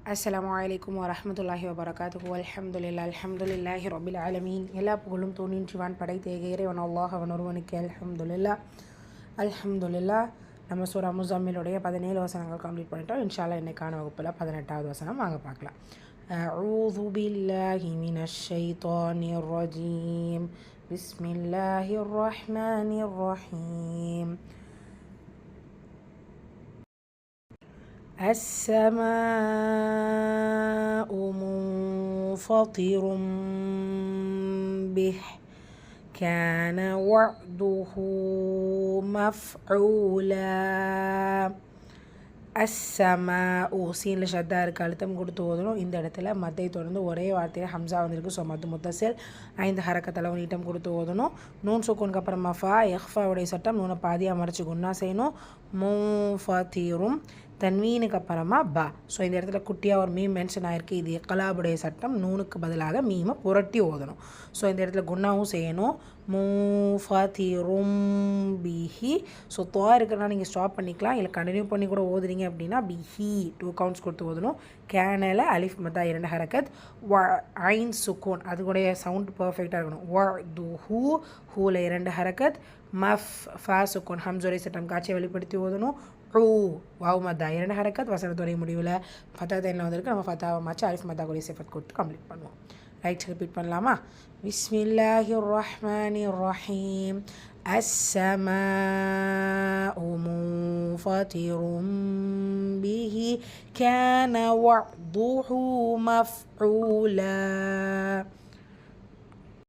அஸ்ஸலாமு வரஹ்மத்துல்லாஹி வபரகாத்துஹு அல்ஹம்துலில்லாஹி ரப்பில் ஆலமீன். எல்லா புகழும் தோன்றின்றிவான் படைத்த இறைவன் அல்லாஹ் அவன் ஒருவனுக்கு அல்ஹம்துலில்லாஹ். நம்ம சூரா முஸம்மிலுடைய 17 வசனங்கள் கம்ப்ளீட் பண்ணிட்டோம். இன்ஷால்லா இன்னைக்கான வகுப்பில் 18வது வசனம் வாங்க பார்க்கலாம். அஊது பில்லாஹி மினஷ் ஷைத்தானிர் ரஜீம். பிஸ்மில்லாஹிர் ரஹ்மானிர் ரஹீம். السماء منفطر به كان وعده مفعولا. அஸ்ஸமா சீனில் ஷத்தா இருக்குது, அழுத்தம் கொடுத்து ஓதணும். இந்த இடத்துல மத்தை தொடர்ந்து ஒரே வார்த்தையில் ஹம்சா வந்திருக்கு. ஸோ மத்து முத்தசில் 5 ஹரக்கத்தளவு நீட்டம் கொடுத்து ஓதணும். நூன் சுக்கூனுக்கு அப்புறம் மஃபா எஹ்ஃபாவுடைய சட்டம் நூனை பாதியாக மறைச்சி குன்னா செய்யணும். முஃபத்திரும் தன்வீனுக்கு அப்புறமா பா. ஸோ இந்த இடத்துல குட்டியாக ஒரு மீம் மென்ஷன் ஆகிருக்கு. இது இக்லாபுடைய சட்டம். நூனுக்கு பதிலாக மீமை புரட்டி ஓதணும். ஸோ இந்த இடத்துல குன்னாவும் செய்யணும். முஃபத்திரும் பிஹி. ஸோ துவா இருக்கிறனா நீங்கள் ஸ்டாப் பண்ணிக்கலாம், இல்லை கண்டினியூ பண்ணி கூட ஓதுறீங்க அப்படின்னா பிஹி 2 கவுண்ட்ஸ் கொடுத்து ஓதணும். கேனல அலிஃப் மத்தா 2 ஹரக்கத். ஐன் சுக்கூன் அதுக்குடைய சவுண்ட் பர்ஃபெக்டாக இருக்கணும். துஹூ ஹூல 2 ஹரக்கத். மஃப் ஃபா சுக்கூன் ஹம்சோரை சட்டம் காட்சியை வெளிப்படுத்தி ஓதணும். வாவ் மத்தா 2 ஹரக்கத். வசனத்துடைய முடிவில் ஃபத்தா தைனில் வந்திருக்கு. நம்ம ஃபத்தாவை மாச்சு அலிஃப் மத்தா கூடிய சிஃபத் கொடுத்து கம்ப்ளீட் பண்ணுவோம். ரைட், ரிப்பீட் பண்ணலாமா? பிஸ்மில்லாஹிர் ரஹ்மானிர் ரஹீம். அஸ்ஸமாஉ முன்ஃபத்திரும் பிஹி கான வஅதுஹு மஃஊலா.